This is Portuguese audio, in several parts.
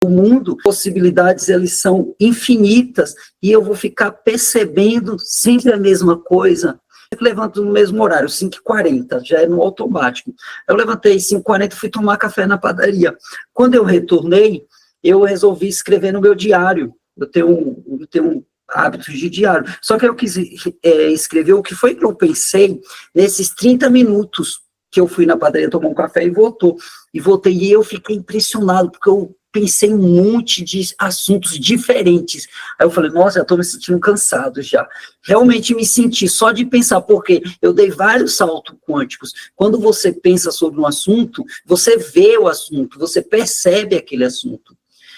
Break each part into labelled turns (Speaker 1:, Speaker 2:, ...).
Speaker 1: o mundo, possibilidades, elas são infinitas, e eu vou ficar percebendo sempre a mesma coisa. Eu levanto no mesmo horário, 5h40, já é no automático. Eu levantei 5h40 e fui tomar café na padaria. Quando eu retornei, eu resolvi escrever no meu diário. Eu tenho hábitos de diário. Só que eu quis escrever o que foi que eu pensei nesses 30 minutos que eu fui na padaria tomar um café e voltei, e eu fiquei impressionado, porque eu pensei em um monte de assuntos diferentes. Aí eu falei, nossa, eu estou me sentindo cansado já. Realmente me senti só de pensar, porque eu dei vários saltos quânticos. Quando você pensa sobre um assunto, você vê o assunto, você percebe aquele assunto.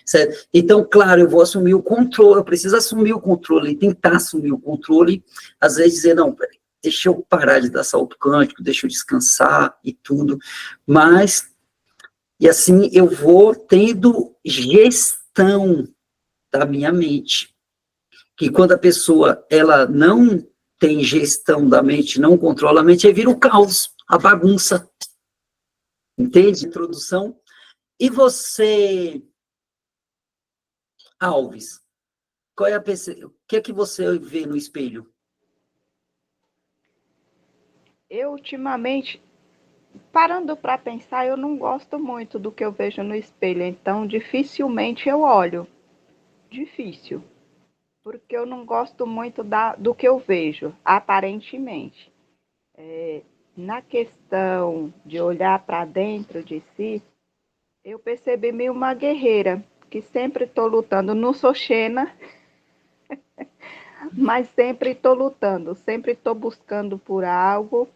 Speaker 1: Certo? Então, claro, eu vou assumir o controle, eu preciso assumir o controle, tentar assumir o controle, às vezes dizer, não, peraí, deixa eu parar de dar salto quântico, deixa eu descansar e tudo, mas, e assim eu vou tendo gestão da minha mente, que quando a pessoa, ela não tem gestão da mente, não controla a mente, aí vira o caos, a bagunça, entende? Introdução. E você, Alves, qual é o que é que você vê no espelho?
Speaker 2: Eu, ultimamente, parando para pensar, eu não gosto muito do que eu vejo no espelho, então dificilmente eu olho. Difícil. Porque eu não gosto muito do que eu vejo, aparentemente. Na questão de olhar para dentro de si, eu percebi-me uma guerreira, que sempre estou lutando. Não sou Xena, mas sempre estou lutando, sempre estou buscando por algo,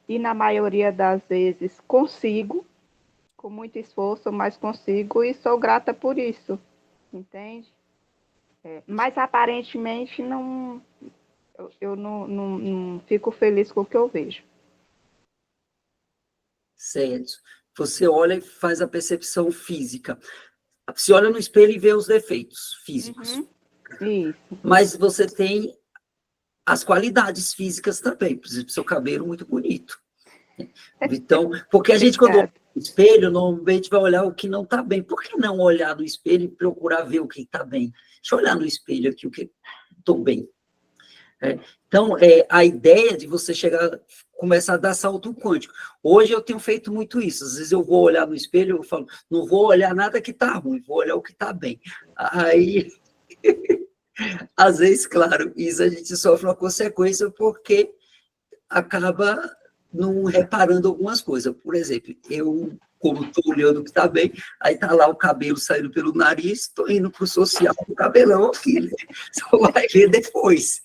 Speaker 2: e na maioria das vezes consigo, com muito esforço, mas consigo, e sou grata por isso, entende? Mas aparentemente não, eu não fico feliz com o que eu vejo.
Speaker 1: Certo. Você olha e faz a percepção física. Você olha no espelho e vê os defeitos físicos.
Speaker 2: Uhum, isso.
Speaker 1: Mas você tem as qualidades físicas também. Por exemplo, seu cabelo muito bonito. Então, porque a gente, quando olha
Speaker 2: Obrigada.
Speaker 1: no espelho, normalmente vai olhar o que não está bem. Por que não olhar no espelho e procurar ver o que está bem? Deixa eu olhar no espelho aqui o que estou bem. Então, a ideia de você chegar, começar a dar salto quântico. Hoje eu tenho feito muito isso. Às vezes eu vou olhar no espelho e falo, não vou olhar nada que está ruim, vou olhar o que está bem. Aí, às vezes, claro, isso a gente sofre uma consequência porque acaba não reparando algumas coisas. Por exemplo, eu, como estou olhando o que está bem, aí está lá o cabelo saindo pelo nariz, estou indo para o social com o cabelão aqui, né? Só vai ver depois.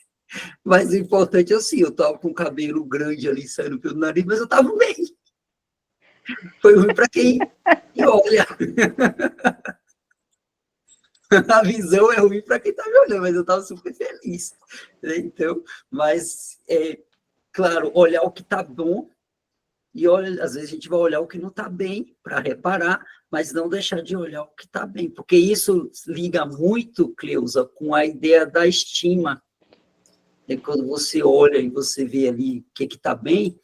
Speaker 1: Mas o importante é assim, eu estava com o cabelo grande ali saindo pelo nariz, mas eu estava bem. Foi ruim para quem olha. A visão é ruim para quem está me olhando, mas eu estava super feliz. Então, mas, claro, olhar o que está bom, e olha, às vezes a gente vai olhar o que não está bem para reparar, mas não deixar de olhar o que está bem, porque isso liga muito, Cleusa, com a ideia da estima. Quando você olha e você vê ali o que está bem,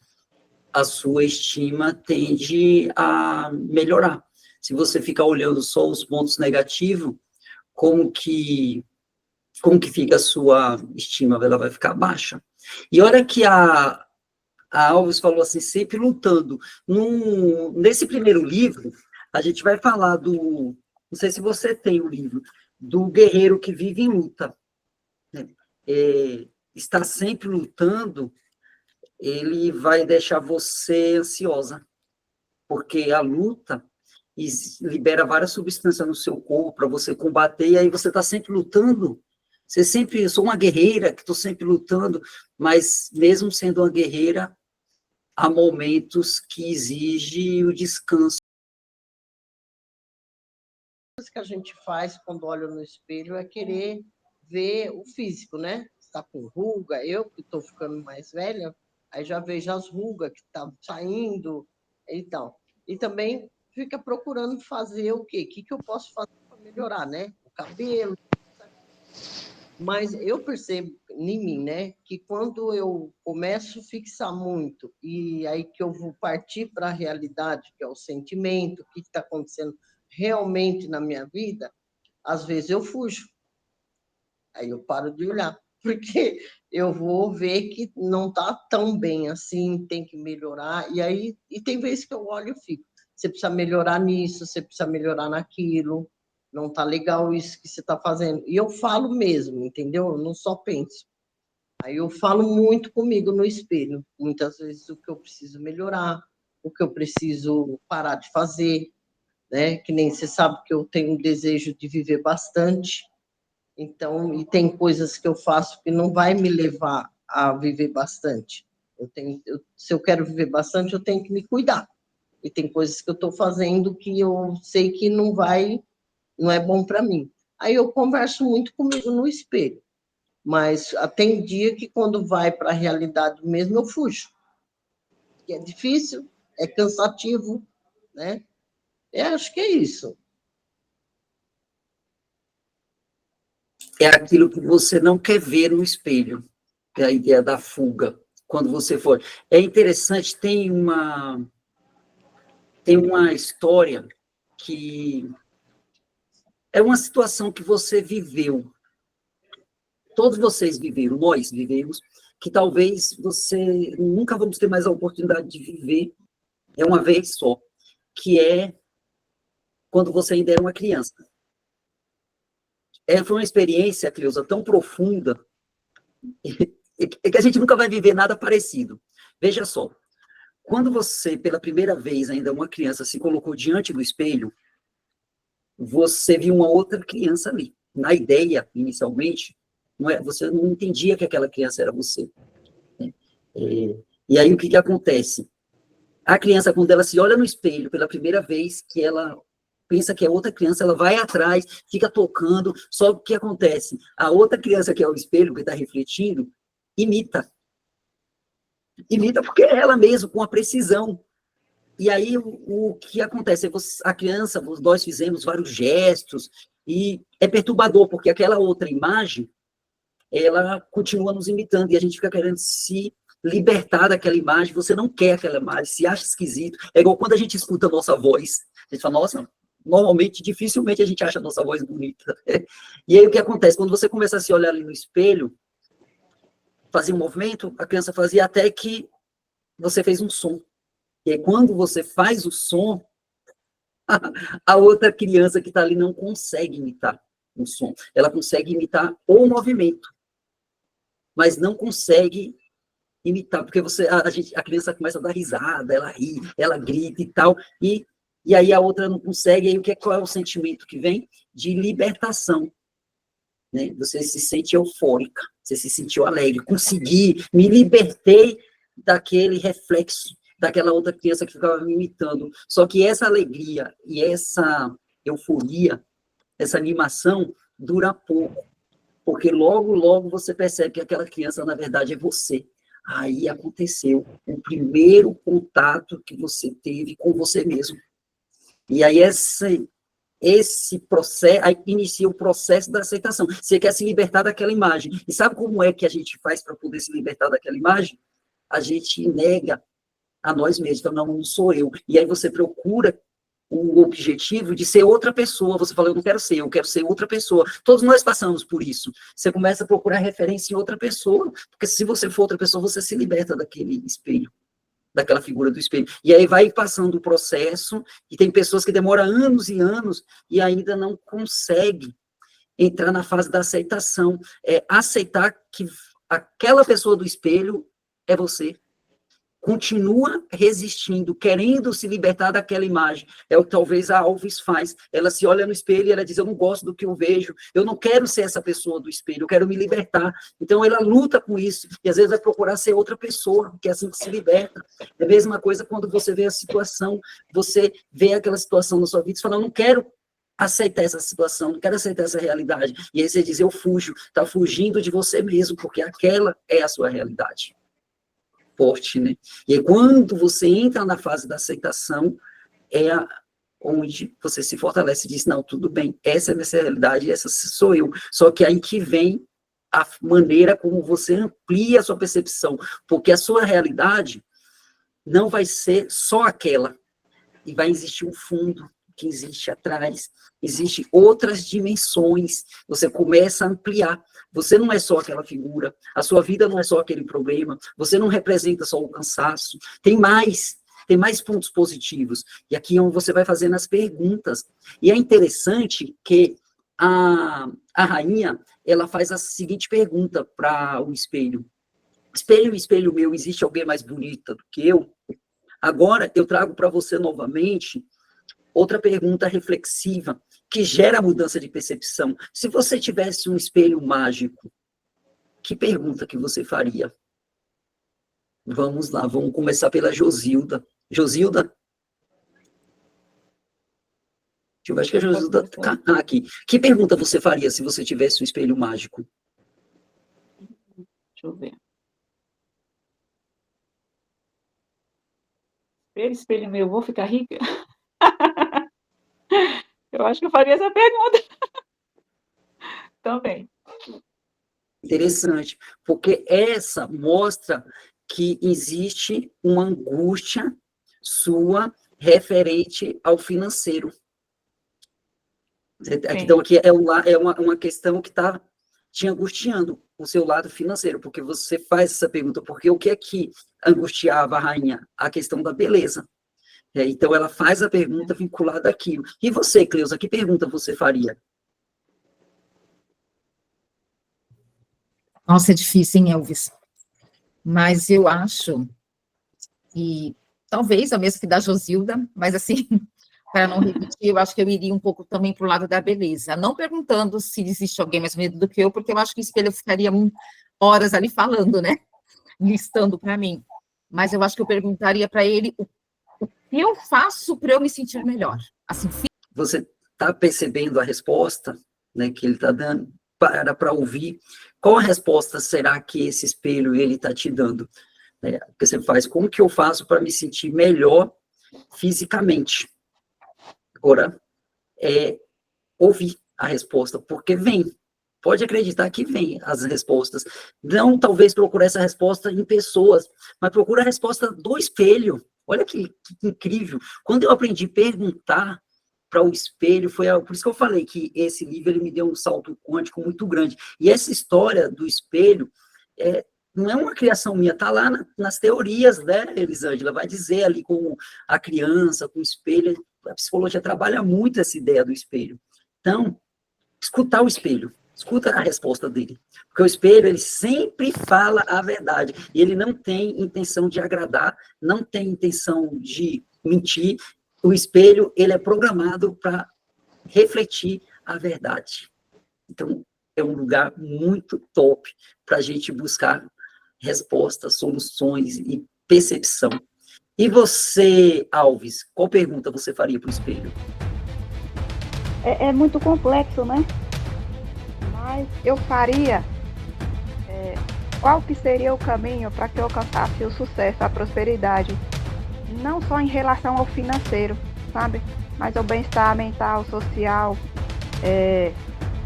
Speaker 1: a sua estima tende a melhorar. Se você ficar olhando só os pontos negativos, como que fica a sua estima? Ela vai ficar baixa. E olha que a Alves falou assim, sempre lutando. Nesse primeiro livro, a gente vai falar não sei se você tem o livro, do guerreiro que vive em luta. Né? Está sempre lutando, ele vai deixar você ansiosa, porque a luta libera várias substâncias no seu corpo para você combater, e aí você está sempre lutando. Eu sou uma guerreira que estou sempre lutando, mas mesmo sendo uma guerreira, há momentos que exigem o descanso.
Speaker 3: O que a gente faz quando olha no espelho é querer ver o físico, né? Está com ruga, eu que estou ficando mais velha, aí já vejo as rugas que estão saindo e tal. E também fica procurando fazer o quê? O que eu posso fazer para melhorar, né? O cabelo. Mas eu percebo em mim, né, que quando eu começo a fixar muito e aí que eu vou partir para a realidade, que é o sentimento, o que está acontecendo realmente na minha vida, às vezes eu fujo. Aí eu paro de olhar, porque eu vou ver que não está tão bem assim, tem que melhorar. E tem vezes que eu olho e fico, você precisa melhorar nisso, você precisa melhorar naquilo, não está legal isso que você está fazendo. E eu falo mesmo, entendeu? Eu não só penso. Aí eu falo muito comigo no espelho, muitas vezes o que eu preciso melhorar, o que eu preciso parar de fazer, né? Que nem você sabe que eu tenho um desejo de viver bastante, então, e tem coisas que eu faço que não vai me levar a viver bastante. Se eu quero viver bastante, eu tenho que me cuidar. E tem coisas que eu estou fazendo que eu sei que não é bom para mim. Aí eu converso muito comigo no espelho. Mas tem dia que, quando vai para a realidade mesmo, eu fujo. Que é difícil, é cansativo, né? Eu acho que é isso.
Speaker 1: É aquilo que você não quer ver no espelho. É a ideia da fuga. Quando você for. É interessante, tem uma história que é uma situação que você viveu. Todos vocês viveram, nós vivemos, que talvez você nunca vamos ter mais a oportunidade de viver, é uma vez só, que é quando você ainda era uma criança. Foi uma experiência, Cleusa, tão profunda, que a gente nunca vai viver nada parecido. Veja só, quando você, pela primeira vez, ainda uma criança, se colocou diante do espelho, você viu uma outra criança ali. Na ideia, inicialmente, você não entendia que aquela criança era você. Né? E aí, o que acontece? A criança, quando ela se olha no espelho pela primeira vez, que ela pensa que é outra criança, ela vai atrás, fica tocando, só que o que acontece? A outra criança, que é o espelho, que está refletindo, imita. Imita porque é ela mesma, com a precisão. E aí, o que acontece? A criança, nós fizemos vários gestos, e é perturbador, porque aquela outra imagem, ela continua nos imitando, e a gente fica querendo se libertar daquela imagem, você não quer aquela imagem, se acha esquisito. É igual quando a gente escuta a nossa voz, a gente fala, nossa, normalmente, dificilmente a gente acha a nossa voz bonita. E aí, o que acontece? Quando você começa a se olhar ali no espelho, fazia um movimento, a criança fazia até que você fez um som. E aí, quando você faz o som, a outra criança que está ali não consegue imitar o som. Ela consegue imitar o movimento, mas não consegue imitar, porque a criança começa a dar risada, ela ri, ela grita e tal, e aí a outra não consegue, e aí qual é o sentimento que vem? De libertação. Né? Você se sente eufórica, você se sentiu alegre, consegui, me libertei daquele reflexo, daquela outra criança que ficava me imitando. Só que essa alegria e essa euforia, essa animação, dura pouco, porque logo, logo você percebe que aquela criança, na verdade, é você. Aí aconteceu o primeiro contato que você teve com você mesmo. E aí esse processo, aí inicia o processo da aceitação. Você quer se libertar daquela imagem. E sabe como é que a gente faz para poder se libertar daquela imagem? A gente nega a nós mesmos, então, não sou eu. E aí você procura o objetivo de ser outra pessoa. Você fala, eu não quero ser, eu quero ser outra pessoa. Todos nós passamos por isso. Você começa a procurar referência em outra pessoa, porque se você for outra pessoa, você se liberta daquele espelho, daquela figura do espelho. E aí vai passando o processo, e tem pessoas que demoram anos e anos e ainda não conseguem entrar na fase da aceitação. É aceitar que aquela pessoa do espelho é você. Continua resistindo, querendo se libertar daquela imagem. É o que talvez a Alves faz. Ela se olha no espelho e ela diz, eu não gosto do que eu vejo, eu não quero ser essa pessoa do espelho, eu quero me libertar. Então, ela luta com isso, e às vezes vai procurar ser outra pessoa, porque é assim que se liberta. É a mesma coisa quando você vê a situação, você vê aquela situação na sua vida e fala, eu não quero aceitar essa situação, não quero aceitar essa realidade. E aí você diz, eu fujo, está fugindo de você mesmo, porque aquela é a sua realidade. Forte, né? E aí, quando você entra na fase da aceitação, é onde você se fortalece e diz, não, tudo bem, essa é a minha realidade, essa sou eu. Só que aí que vem a maneira como você amplia a sua percepção, porque a sua realidade não vai ser só aquela, e vai existir um fundo, que existe atrás, existem outras dimensões, você começa a ampliar, você não é só aquela figura, a sua vida não é só aquele problema, você não representa só o cansaço, tem mais pontos positivos, e aqui é onde você vai fazendo as perguntas, e é interessante que a rainha, ela faz a seguinte pergunta para o espelho: espelho, espelho meu, existe alguém mais bonita do que eu? Agora, eu trago para você novamente outra pergunta reflexiva, que gera mudança de percepção. Se você tivesse um espelho mágico, que pergunta que você faria? Vamos lá, vamos começar pela Josilda. Josilda? Eu acho que a Josilda está aqui. Que pergunta você faria se você tivesse um espelho mágico?
Speaker 4: Deixa eu ver. Espelho meu, vou ficar rica? Eu acho que eu faria essa pergunta também.
Speaker 1: Interessante, porque essa mostra que existe uma angústia sua referente ao financeiro. Então, aqui é uma questão que está te angustiando, o seu lado financeiro, porque você faz essa pergunta, porque o que é que angustiava a rainha? A questão da beleza. Então, ela faz a pergunta vinculada àquilo. E você, Cleusa, que pergunta você faria?
Speaker 5: Nossa, é difícil, hein, Elvis? Mas eu acho, e talvez a mesma que da Josilda, mas assim, para não repetir, eu acho que eu iria um pouco também para o lado da beleza, não perguntando se existe alguém mais bonito do que eu, porque eu acho que o espelho eu ficaria horas ali falando, né, listando para mim, mas eu acho que eu perguntaria para ele o que eu faço para eu me sentir melhor, assim.
Speaker 1: Você está percebendo a resposta, né, que ele está dando? Para ouvir, qual a resposta será que esse espelho ele está te dando? Porque você faz, como que eu faço para me sentir melhor fisicamente? Agora, ouvir a resposta, porque pode acreditar que vem as respostas. Não, talvez, procurar essa resposta em pessoas, mas procura a resposta do espelho. Olha que incrível. Quando eu aprendi a perguntar para o espelho, por isso que eu falei que esse livro ele me deu um salto quântico muito grande. E essa história do espelho não é uma criação minha, está lá nas teorias, né, Elisângela? Vai dizer ali com a criança, com o espelho, a psicologia trabalha muito essa ideia do espelho. Então, escutar o espelho, escuta a resposta dele. Porque o espelho, ele sempre fala a verdade. E ele não tem intenção de agradar, não tem intenção de mentir. O espelho, ele é programado para refletir a verdade. Então, é um lugar muito top para a gente buscar respostas, soluções e percepção. E você, Alves, qual pergunta você faria para o espelho?
Speaker 2: É muito complexo, né? Mas eu faria... qual que seria o caminho para que eu alcançasse o sucesso, a prosperidade? Não só em relação ao financeiro, sabe? Mas ao bem-estar mental, social,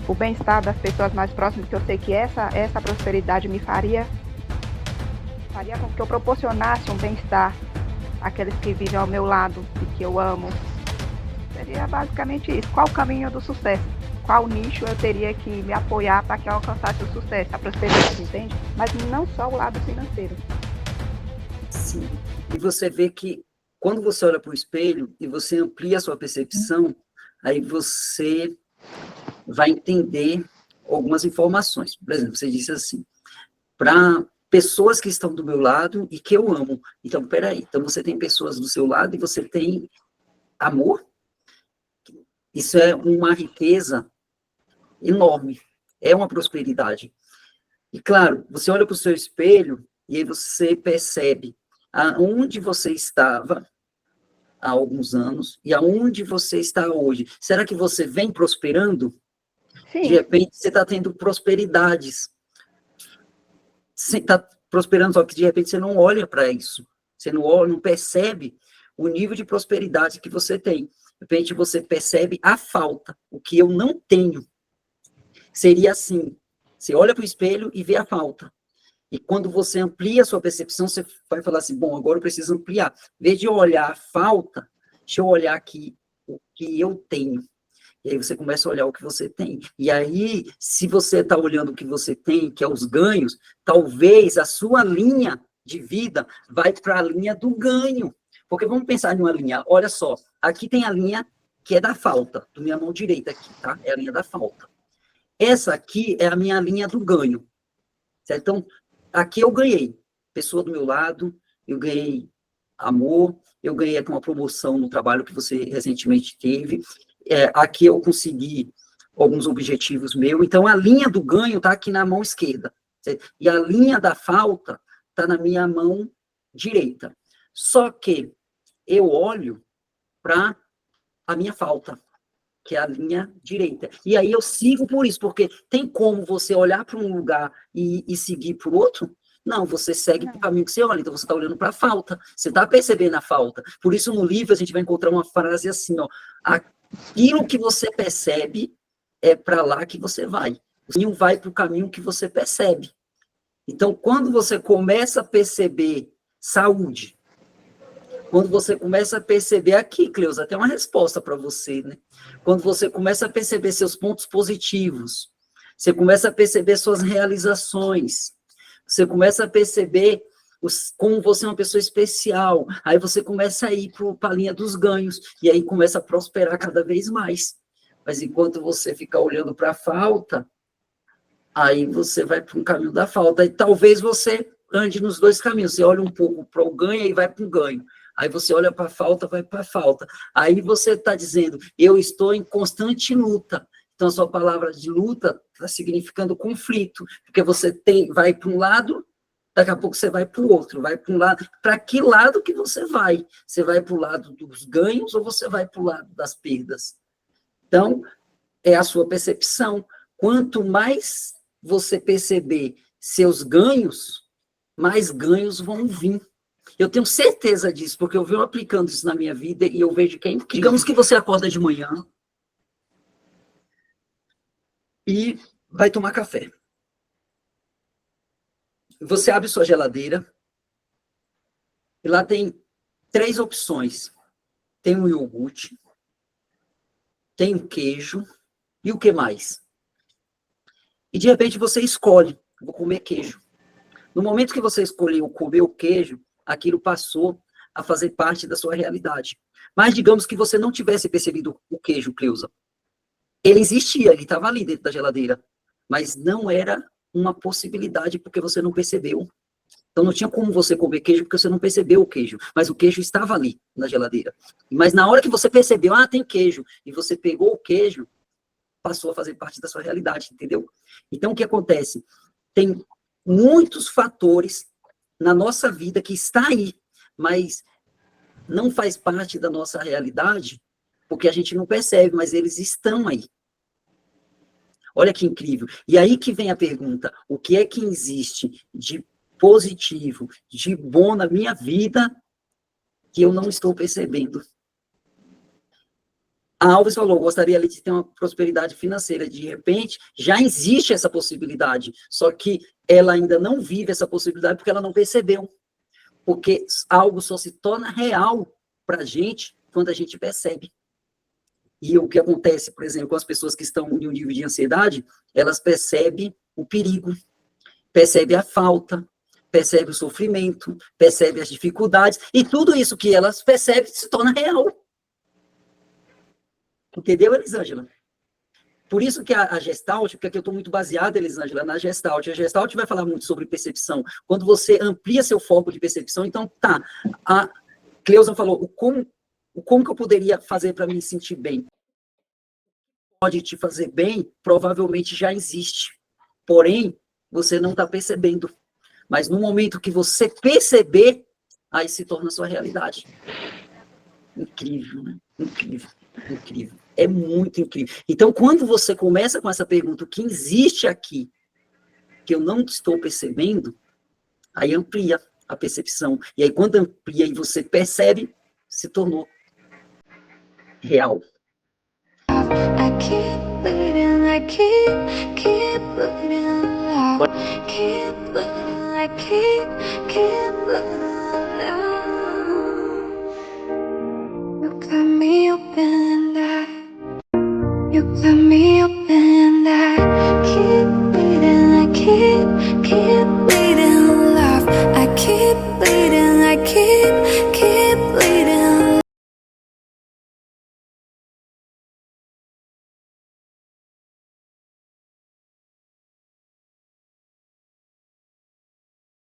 Speaker 2: o bem-estar das pessoas mais próximas, que eu sei que essa prosperidade me faria com que eu proporcionasse um bem-estar àqueles que vivem ao meu lado e que eu amo. Seria basicamente isso. Qual o caminho do sucesso? Qual nicho eu teria que me apoiar para que eu alcançasse o sucesso, a prosperidade, entende? Mas não só o lado financeiro.
Speaker 1: Sim. E você vê que quando você olha para o espelho e você amplia a sua percepção, aí você vai entender algumas informações. Por exemplo, você disse assim, para pessoas que estão do meu lado e que eu amo. Então, peraí, então você tem pessoas do seu lado e você tem amor? Isso é uma riqueza enorme, é uma prosperidade. E claro, você olha para o seu espelho e aí você percebe aonde você estava há alguns anos e aonde você está hoje. Será que você vem prosperando?
Speaker 2: Sim.
Speaker 1: De repente, você está tendo prosperidades. Você está prosperando, só que de repente você não olha para isso. Você não olha, não percebe o nível de prosperidade que você tem. De repente, você percebe a falta, o que eu não tenho. Seria assim, você olha para o espelho e vê a falta. E quando você amplia a sua percepção, você vai falar assim, bom, agora eu preciso ampliar. Em vez de eu olhar a falta, deixa eu olhar aqui o que eu tenho. E aí você começa a olhar o que você tem. E aí, se você está olhando o que você tem, que é os ganhos, talvez a sua linha de vida vai para a linha do ganho. Porque vamos pensar em uma linha, olha só, aqui tem a linha que é da falta, do minha mão direita aqui, tá? É a linha da falta. Essa aqui é a minha linha do ganho. Certo? Então, aqui eu ganhei. Pessoa do meu lado, eu ganhei amor, eu ganhei uma promoção no trabalho que você recentemente teve. Aqui eu consegui alguns objetivos meus. Então, a linha do ganho está aqui na mão esquerda. Certo? E a linha da falta está na minha mão direita. Só que eu olho para a minha falta, que é a linha direita. E aí eu sigo por isso, porque tem como você olhar para um lugar e seguir por outro? Não, você segue para o caminho que você olha, então você está olhando para a falta, você está percebendo a falta. Por isso, no livro, a gente vai encontrar uma frase assim, ó, aquilo que você percebe é para lá que você vai. O caminho vai para o caminho que você percebe. Então, quando você começa a perceber saúde, quando você começa a perceber aqui, Cleusa, tem uma resposta para você, né? Quando você começa a perceber seus pontos positivos, você começa a perceber suas realizações, você começa a perceber como você é uma pessoa especial, aí você começa a ir para a linha dos ganhos, e aí começa a prosperar cada vez mais. Mas enquanto você ficar olhando para a falta, aí você vai para um caminho da falta, e talvez você ande nos dois caminhos, você olha um pouco para o ganho e vai para o ganho. Aí você olha para a falta, vai para a falta. Aí você está dizendo, eu estou em constante luta. Então, a sua palavra de luta está significando conflito, porque você vai para um lado, daqui a pouco você vai para o outro, vai para um lado. Para que lado que você vai? Você vai para o lado dos ganhos ou você vai para o lado das perdas? Então, é a sua percepção. Quanto mais você perceber seus ganhos, mais ganhos vão vir. Eu tenho certeza disso, porque eu venho aplicando isso na minha vida e eu vejo que é incrível. Digamos que você acorda de manhã e vai tomar café. Você abre sua geladeira e lá tem 3 opções. Tem um iogurte, tem um queijo e o que mais? E de repente você escolhe, vou comer queijo. No momento que você escolheu comer o queijo, aquilo passou a fazer parte da sua realidade. Mas digamos que você não tivesse percebido o queijo, Cleusa. Ele existia, ele estava ali dentro da geladeira, mas não era uma possibilidade porque você não percebeu. Então não tinha como você comer queijo porque você não percebeu o queijo, mas o queijo estava ali na geladeira. Mas na hora que você percebeu, tem queijo, e você pegou o queijo, passou a fazer parte da sua realidade, entendeu? Então o que acontece? Tem muitos fatores na nossa vida que está aí, mas não faz parte da nossa realidade, porque a gente não percebe, mas eles estão aí. Olha que incrível. E aí que vem a pergunta, o que é que existe de positivo, de bom na minha vida, que eu não estou percebendo? A Alves falou, gostaria de ter uma prosperidade financeira. De repente, já existe essa possibilidade, só que ela ainda não vive essa possibilidade porque ela não percebeu. Porque algo só se torna real para a gente quando a gente percebe. E o que acontece, por exemplo, com as pessoas que estão em um nível de ansiedade, elas percebem o perigo, percebem a falta, percebem o sofrimento, percebem as dificuldades, e tudo isso que elas percebem se torna real. Entendeu, Elisângela? Por isso que a Gestalt, porque aqui eu estou muito baseada, Elisângela, na Gestalt. A Gestalt vai falar muito sobre percepção. Quando você amplia seu foco de percepção, então, a Cleusa falou, como que eu poderia fazer para me sentir bem? Pode te fazer bem, provavelmente já existe. Porém, você não está percebendo. Mas no momento que você perceber, aí se torna sua realidade. Incrível, né? Incrível. Incrível, é muito incrível. Então, quando você começa com essa pergunta, o que existe aqui que eu não estou percebendo, aí amplia a percepção. E aí, quando amplia e você percebe, se tornou real. I keep bleeding, I keep bleeding out. Keep bleeding, I keep bleeding out. You got me open.